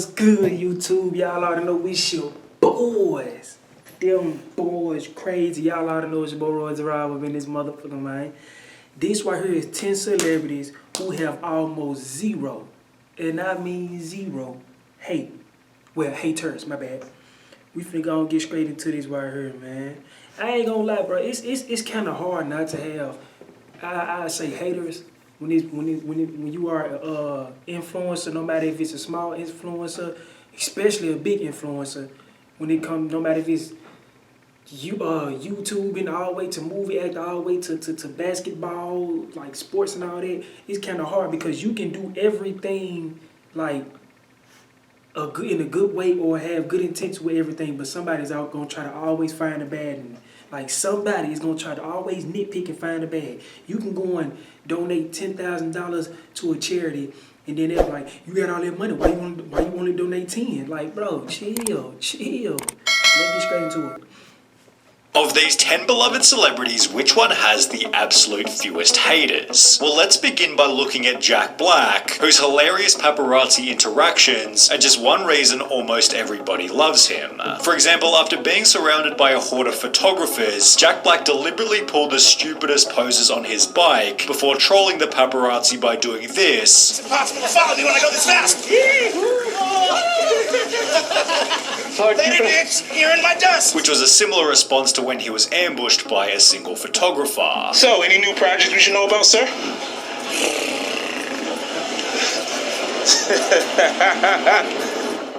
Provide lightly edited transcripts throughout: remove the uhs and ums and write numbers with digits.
What's good, YouTube? Y'all ought to know we your boys. Them boys crazy. Y'all ought to know it's your boy Roy Zeraba in this motherfucker, man. This right here is 10 celebrities who have almost zero, and I mean zero, hate. Well, haters, my bad. We finna go and get straight into this right here, man. I ain't gonna lie, bro. It's kind of hard not to have, I say haters. When you are a influencer, no matter if it's a small influencer, especially a big influencer, when it comes, no matter if it's YouTubing all the way to movie actor, all the way to basketball, like sports and all that, it's kind of hard because you can do everything like in a good way or have good intentions with everything, but somebody's out gonna try to always find the bad in it. Like somebody is gonna try to always nitpick and find the bad. You can go and donate $10,000 to a charity, and then they're like, "You got all that money. Why you want to donate 10?" Like, bro, chill. Let's get straight into it. Of these 10 beloved celebrities, which one has the absolute fewest haters? Well, let's begin by looking at Jack Black, whose hilarious paparazzi interactions are just one reason almost everybody loves him. For example, after being surrounded by a horde of photographers, Jack Black deliberately pulled the stupidest poses on his bike before trolling the paparazzi by doing this. It's impossible to follow me when I go this fast! Later, bitch! You're in my dust! Which was a similar response to when he was ambushed by a single photographer. So, any new projects we should know about, sir?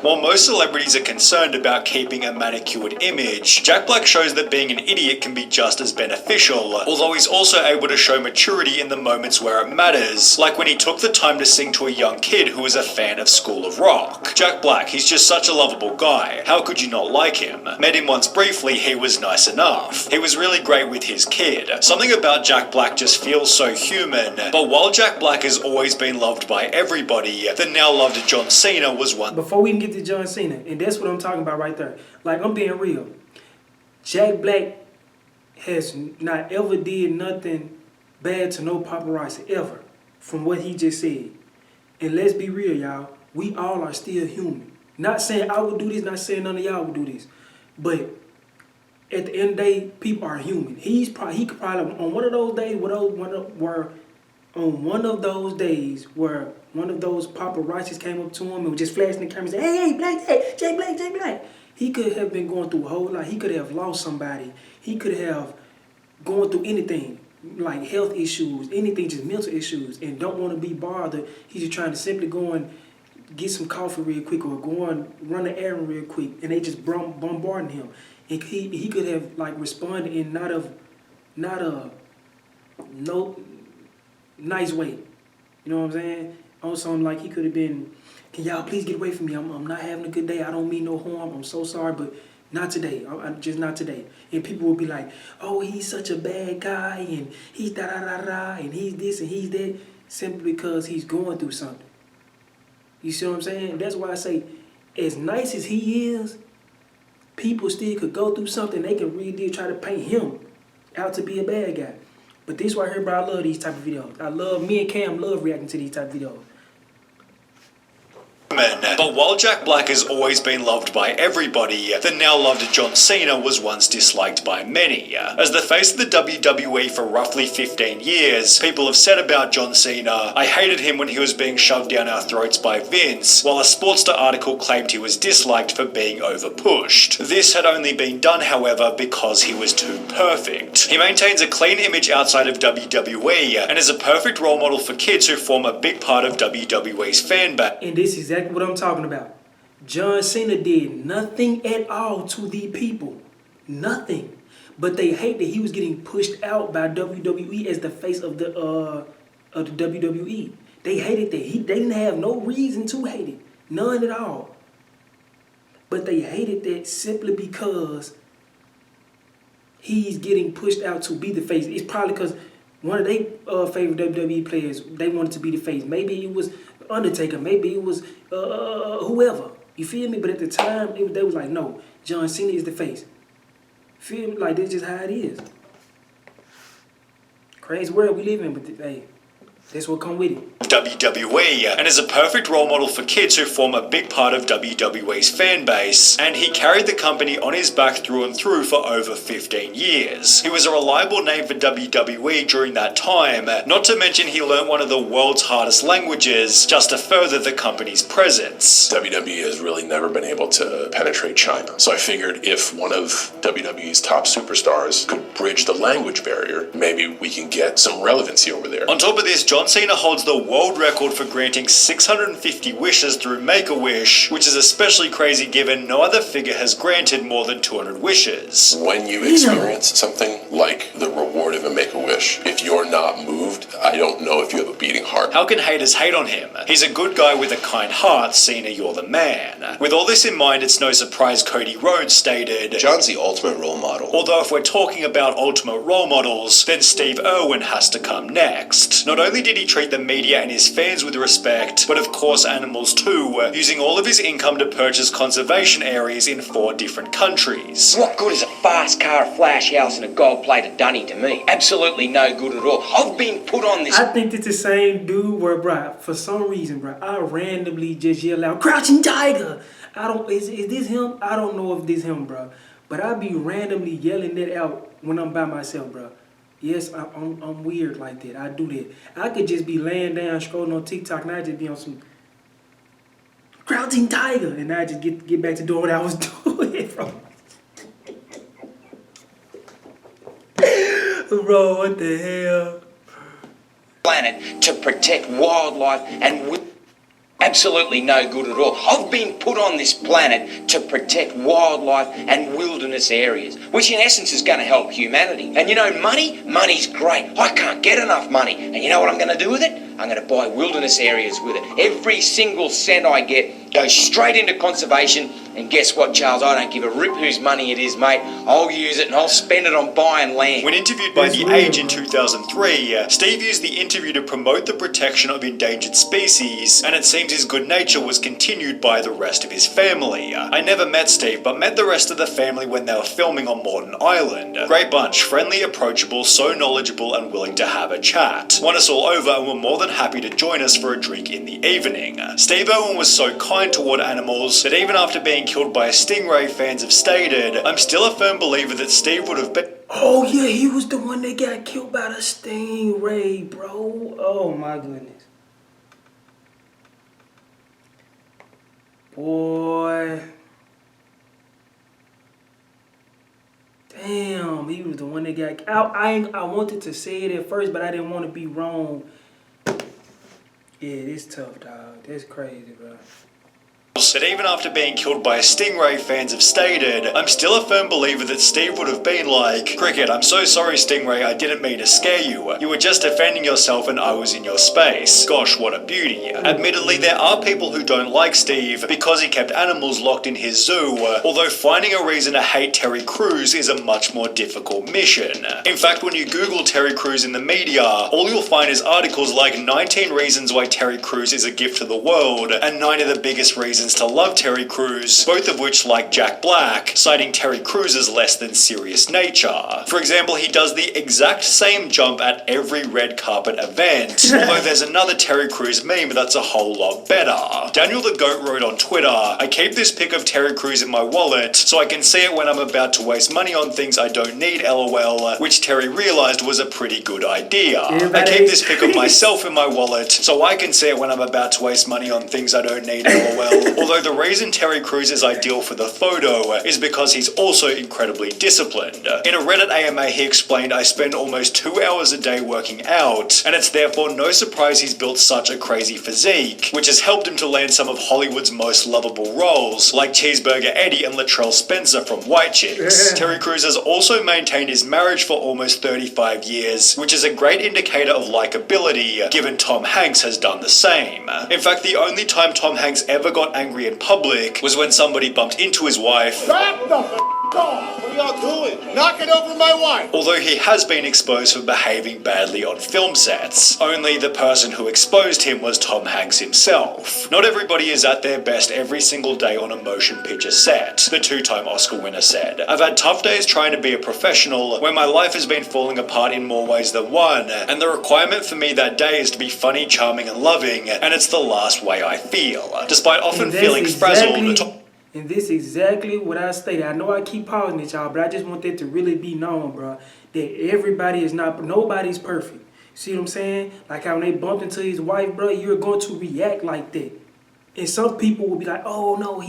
While most celebrities are concerned about keeping a manicured image, Jack Black shows that being an idiot can be just as beneficial, although he's also able to show maturity in the moments where it matters, like when he took the time to sing to a young kid who was a fan of School of Rock. Jack Black, he's just such a lovable guy. How could you not like him? Met him once briefly, he was nice enough. He was really great with his kid. Something about Jack Black just feels so human, but while Jack Black has always been loved by everybody, the now loved John Cena was one. Before we can get to John Cena, and that's what I'm talking about right there. Like, I'm being real. Jack Black has not ever did nothing bad to no paparazzi, ever, from what he just said. And let's be real, y'all. We all are still human. Not saying I would do this, not saying none of y'all would do this. But at the end of the day, people are human. He could probably, on one of those days, where one of those paparazzis came up to him and was just flashing the camera and said, "Hey, Black, hey, Jack Black." He could have been going through a whole lot. He could have lost somebody. He could have gone through anything, like health issues, anything, just mental issues, and don't want to be bothered. He's just trying to simply go and get some coffee real quick or go and run an errand real quick, and they just bombarding him. And he could have like responded in not a nice way. You know what I'm saying? On something like he could have been, "Can y'all please get away from me? I'm not having a good day. I don't mean no harm. I'm so sorry, but not today. I'm just not today." And people will be like, "Oh, he's such a bad guy, and he's da-da-da-da, and he's this and he's that," simply because he's going through something. You see what I'm saying? That's why I say, as nice as he is, people still could go through something. They can really try to paint him out to be a bad guy. But this right here, bro, I love these type of videos. Me and Cam love reacting to these type of videos. But while Jack Black has always been loved by everybody, the now loved John Cena was once disliked by many. As the face of the WWE for roughly 15 years, people have said about John Cena, "I hated him when he was being shoved down our throats by Vince," while a Sportster article claimed he was disliked for being overpushed. This had only been done, however, because he was too perfect. He maintains a clean image outside of WWE, and is a perfect role model for kids who form a big part of WWE's fan base. And this is exactly what I'm talking about. John Cena did nothing at all to the people. Nothing. But they hate that he was getting pushed out by WWE as the face of the WWE. They hated that. They didn't have no reason to hate it. None at all. But they hated that simply because he's getting pushed out to be the face. It's probably because one of their favorite WWE players, they wanted to be the face. Maybe it was Undertaker, maybe it was whoever. You feel me? But at the time, they was like, "No, John Cena is the face." Feel me? Like, that's just how it is. Crazy world we live in, but hey, That's what come with it. WWE, and is a perfect role model for kids who form a big part of WWE's fan base, and he carried the company on his back through and through for over 15 years. He was a reliable name for WWE during that time, not to mention he learned one of the world's hardest languages just to further the company's presence. WWE has really never been able to penetrate China, so I figured if one of WWE's top superstars could bridge the language barrier, maybe we can get some relevancy over there. On top of this, John Cena holds the world record for granting 650 wishes through Make-A-Wish, which is especially crazy given no other figure has granted more than 200 wishes. When you experience something like the reward of a Make-A-Wish, if you're not moved, I don't know if you have a beating heart. How can haters hate on him? He's a good guy with a kind heart. Cena, you're the man. With all this in mind, it's no surprise Cody Rhodes stated, John's the ultimate role model. although if we're talking about ultimate role models, then Steve Irwin has to come next. Not only did he treat the media and his fans with respect, but of course animals too, using all of his income to purchase conservation areas in 4 different countries. What good is a fast car, a flash house, and a gold-plated dunny to me? Absolutely no good at all. I've been put on this. I think it's the same dude where, bruh, for some reason, bruh, I randomly just yell out, Crouching Tiger! Is this him? I don't know if this him, bruh. But I be randomly yelling that out when I'm by myself, bruh. Yes, I'm weird like that. I do that. I could just be laying down, scrolling on TikTok, and I just be on some Crouching Tiger, and I just get back to doing what I was doing, bro. Bro, what the hell? Planet to protect wildlife and absolutely no good at all. I've been put on this planet to protect wildlife and wilderness areas, which in essence is going to help humanity. And you know, money's great. I can't get enough money. And you know what I'm going to do with it? I'm going to buy wilderness areas with it. Every single cent I get goes straight into conservation. And guess what, Charles? I don't give a rip whose money it is, mate. I'll use it and I'll spend it on buying land. When interviewed by The Age in 2003, Steve used the interview to promote the protection of endangered species, and it seems his good nature was continued by the rest of his family. I never met Steve, but met the rest of the family when they were filming on Morton Island. Great bunch, friendly, approachable, so knowledgeable and willing to have a chat. Won us all over and were more than happy to join us for a drink in the evening. Steve Irwin was so kind toward animals that even after being killed by a stingray, fans have stated, I'm still a firm believer that Steve would have been... Oh yeah, he was the one that got killed by the stingray, bro. Oh my goodness. Boy. Damn, he was the one that got... I wanted to say it at first, but I didn't want to be wrong. Yeah, it's tough, dog. That's crazy, bro. That even after being killed by a stingray, fans have stated, I'm still a firm believer that Steve would have been like, Cricket, I'm so sorry Stingray, I didn't mean to scare you. You were just defending yourself and I was in your space. Gosh, what a beauty. Admittedly, there are people who don't like Steve because he kept animals locked in his zoo, although finding a reason to hate Terry Crews is a much more difficult mission. In fact, when you Google Terry Crews in the media, all you'll find is articles like 19 reasons why Terry Crews is a gift to the world, and 9 of the biggest reasons to love Terry Crews, both of which, like Jack Black, citing Terry Crews' less than serious nature. For example, he does the exact same jump at every red carpet event, although there's another Terry Crews meme that's a whole lot better. Daniel the Goat wrote on Twitter, I keep this pic of Terry Crews in my wallet so I can see it when I'm about to waste money on things I don't need, lol, which Terry realized was a pretty good idea. I keep this pic of myself in my wallet so I can see it when I'm about to waste money on things I don't need, lol. Although the reason Terry Crews is ideal for the photo is because he's also incredibly disciplined. In a Reddit AMA he explained, I spend almost 2 hours a day working out, and it's therefore no surprise he's built such a crazy physique, which has helped him to land some of Hollywood's most lovable roles, like Cheeseburger Eddie and Latrell Spencer from White Chicks. Terry Crews has also maintained his marriage for almost 35 years, which is a great indicator of likability, given Tom Hanks has done the same. In fact, the only time Tom Hanks ever got angry in public was when somebody bumped into his wife What are y'all doing? Knocking over my wife. Although he has been exposed for behaving badly on film sets, only the person who exposed him was Tom Hanks himself. Not everybody is at their best every single day on a motion picture set, the two-time Oscar winner said. I've had tough days trying to be a professional, where my life has been falling apart in more ways than one, and the requirement for me that day is to be funny, charming, and loving, and it's the last way I feel. Despite often feeling frazzled... And this is exactly what I stated. I know I keep pausing it, y'all, but I just want that to really be known, bro. That everybody is not, nobody's perfect. See what I'm saying? Like how when they bumped into his wife, bro, you're going to react like that. And some people will be like, oh, no,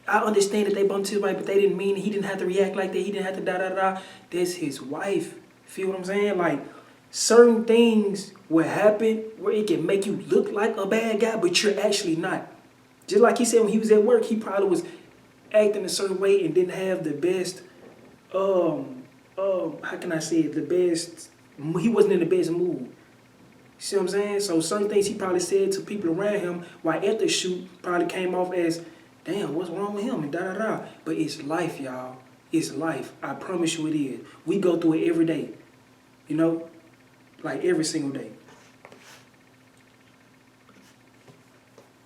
I understand that they bumped into his wife, but they didn't mean it. He didn't have to react like that. He didn't have to da-da-da. That's his wife. Feel what I'm saying? Like, certain things will happen where it can make you look like a bad guy, but you're actually not. Just like he said when he was at work, he probably was acting a certain way and didn't have the best, how can I say it, the best, he wasn't in the best mood. See what I'm saying? So some things he probably said to people around him while at the shoot probably came off as, damn, what's wrong with him, and da-da-da. But it's life, y'all. It's life. I promise you it is. We go through it every day, you know, like every single day.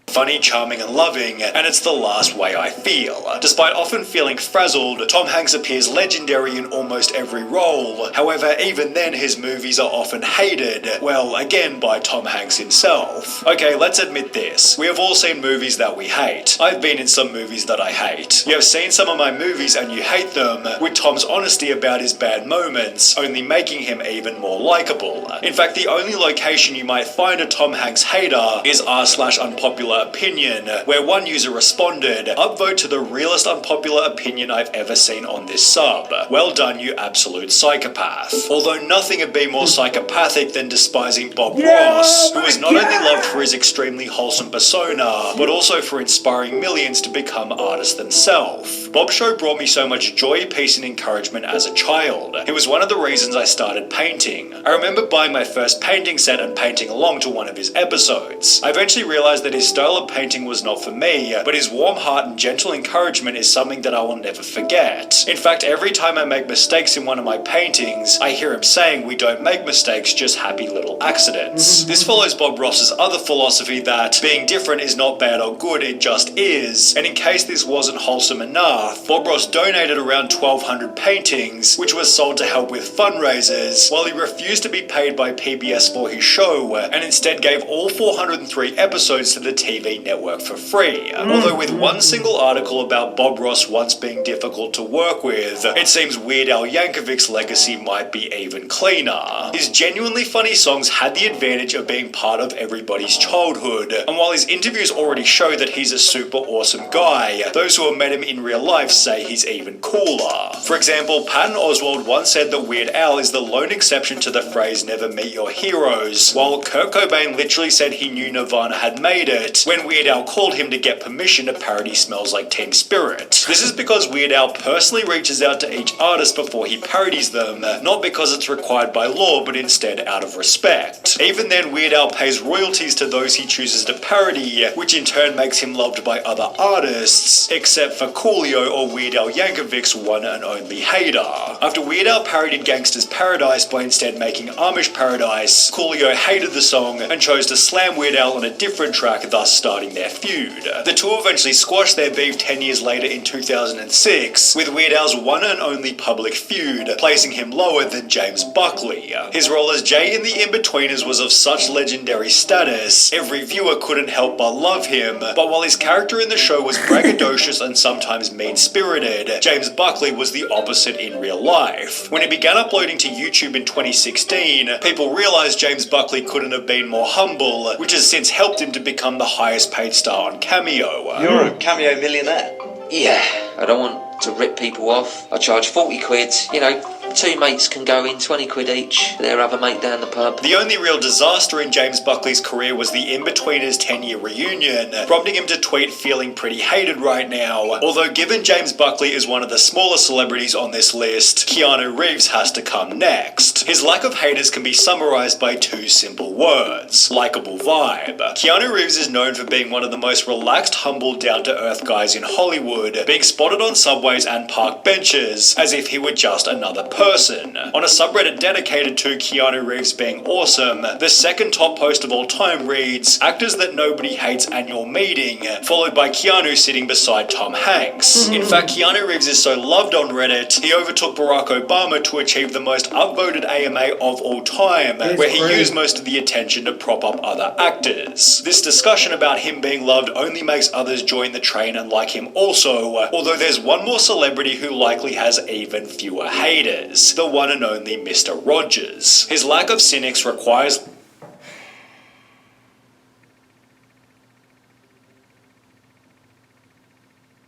Funny, charming, and loving, and it's the last way I feel. Despite often feeling frazzled, Tom Hanks appears legendary in almost every role. However, even then his movies are often hated, well, again by Tom Hanks himself. Okay, let's admit this. We have all seen movies that we hate. I've been in some movies that I hate. You have seen some of my movies and you hate them, with Tom's honesty about his bad moments only making him even more likable. In fact, the only location you might find a Tom Hanks hater is r/unpopular opinion, where one user responded, upvote to the realest unpopular opinion I've ever seen on this sub. Well done, you absolute psychopath. Although nothing would be more psychopathic than despising Bob Ross, who is not only loved for his extremely wholesome persona, but also for inspiring millions to become artists themselves. Bob's show brought me so much joy, peace, and encouragement as a child. It was one of the reasons I started painting. I remember buying my first painting set and painting along to one of his episodes. I eventually realized that his style of painting was not for me, but his warm heart and gentle encouragement is something that I will never forget. In fact, every time I make mistakes in one of my paintings, I hear him saying we don't make mistakes, just happy little accidents. This follows Bob Ross's other philosophy that being different is not bad or good, it just is. And in case this wasn't wholesome enough, Bob Ross donated around 1,200 paintings, which was sold to help with fundraisers, while he refused to be paid by PBS for his show, and instead gave all 403 episodes to the TV network for free. Although with one single article about Bob Ross once being difficult to work with, it seems Weird Al Yankovic's legacy might be even cleaner. His genuinely funny songs had the advantage of being part of everybody's childhood, and while his interviews already show that he's a super awesome guy, those who have met him in real life say he's even cooler. For example, Patton Oswalt once said that Weird Al is the lone exception to the phrase never meet your heroes, while Kurt Cobain literally said he knew Nirvana had made it when Weird Al called him to get permission to parody Smells Like Teen Spirit. This is because Weird Al personally reaches out to each artist before he parodies them, not because it's required by law, but instead out of respect. Even then, Weird Al pays royalties to those he chooses to parody, which in turn makes him loved by other artists, except for Coolio or Weird Al Yankovic's one and only hater. After Weird Al parodied Gangsta's Paradise by instead making Amish Paradise, Coolio hated the song and chose to slam Weird Al on a different track, thus starting their feud. The two eventually squashed their beef 10 years later in 2006, with Weird Al's one and only public feud, placing him lower than James Buckley. His role as Jay in The Inbetweeners was of such legendary status, every viewer couldn't help but love him, but while his character in the show was braggadocious and sometimes mean-spirited, James Buckley was the opposite in real life. When he began uploading to YouTube in 2016, people realized James Buckley couldn't have been more humble, which has since helped him to become the highest paid star on Cameo. You're a Cameo millionaire. Yeah, I don't want to rip people off. I charge 40 quid, you know, two mates can go in, 20 quid each, their other mate down the pub. The only real disaster in James Buckley's career was the Inbetweeners 10-year reunion, prompting him to tweet feeling pretty hated right now. Although given James Buckley is one of the smaller celebrities on this list, Keanu Reeves has to come next. His lack of haters can be summarized by two simple words: likable vibe. Keanu Reeves is known for being one of the most relaxed, humble, down-to-earth guys in Hollywood, being spotted on subway walkways and park benches, as if he were just another person. On a subreddit dedicated to Keanu Reeves being awesome, the second top post of all time reads, "Actors that nobody hates annual meeting," followed by Keanu sitting beside Tom Hanks. In fact, Keanu Reeves is so loved on Reddit, he overtook Barack Obama to achieve the most upvoted AMA of all time, where he used most of the attention to prop up other actors. This discussion about him being loved only makes others join the train and like him also, although there's one more celebrity who likely has even fewer haters, the one and only Mr. Rogers. His lack of cynics requires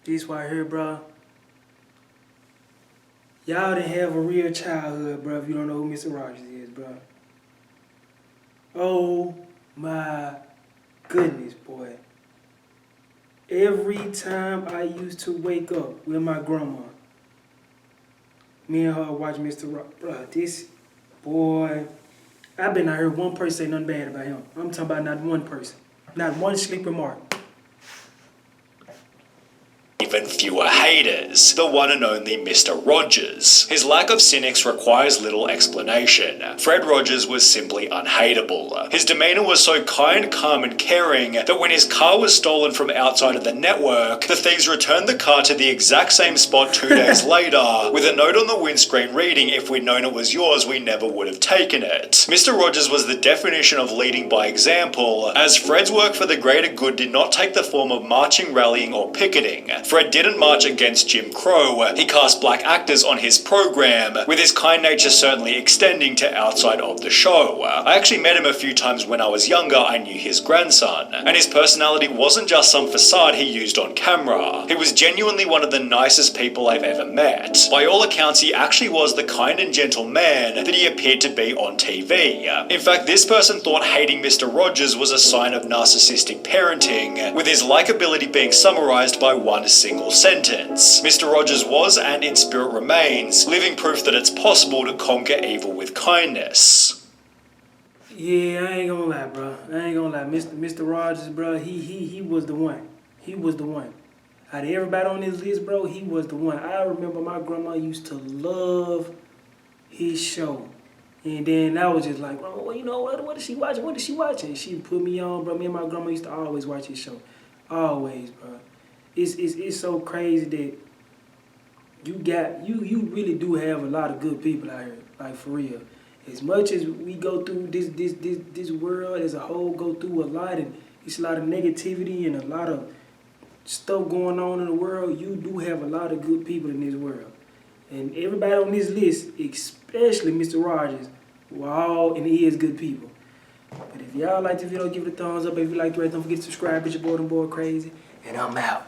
This right here, bro. Y'all didn't have a real childhood, bro, if you don't know who Mr. Rogers is, bro. Oh my goodness, boy. Every time I used to wake up with my grandma, me and her watch Mr. Rogers, bro, this boy, I've been out here one person say nothing bad about him. I'm talking about not one person. Not one sleep remark. even fewer haters, the one and only Mr. Rogers. His lack of cynics requires little explanation. Fred Rogers was simply unhateable. His demeanor was so kind, calm and caring that when his car was stolen from outside of the network, the thieves returned the car to the exact same spot 2 days later, with a note on the windscreen reading, "If we'd known it was yours, we never would have taken it." Mr. Rogers was the definition of leading by example, as Fred's work for the greater good did not take the form of marching, rallying or picketing. Fred didn't march against Jim Crow, he cast black actors on his program, with his kind nature certainly extending to outside of the show. I actually met him a few times when I was younger. I knew his grandson, and his personality wasn't just some facade he used on camera. He was genuinely one of the nicest people I've ever met. By all accounts, he actually was the kind and gentle man that he appeared to be on TV. In fact, this person thought hating Mr. Rogers was a sign of narcissistic parenting, with his likability being summarized by one single sentence. Mr. Rogers was, and in spirit remains, living proof that it's possible to conquer evil with kindness. Yeah, I ain't gonna lie, bro. I ain't gonna lie. Mr. Rogers, bro, he was the one. He was the one. Out of everybody on this list, bro, he was the one. I remember my grandma used to love his show. And then I was just like, bro, well, you know, what is she watching? What is she watching? She put me on, bro. Me and my grandma used to always watch his show. Always, bro. It's so crazy that you really do have a lot of good people out here, like for real. As much as we go through this world as a whole, go through a lot, and it's a lot of negativity and a lot of stuff going on in the world, you do have a lot of good people in this world. And everybody on this list, especially Mr. Rogers, were all and is good people. But if y'all like this video, give it a thumbs up. If you like the rest, don't forget to subscribe. It's your boy, Crazy, and I'm out.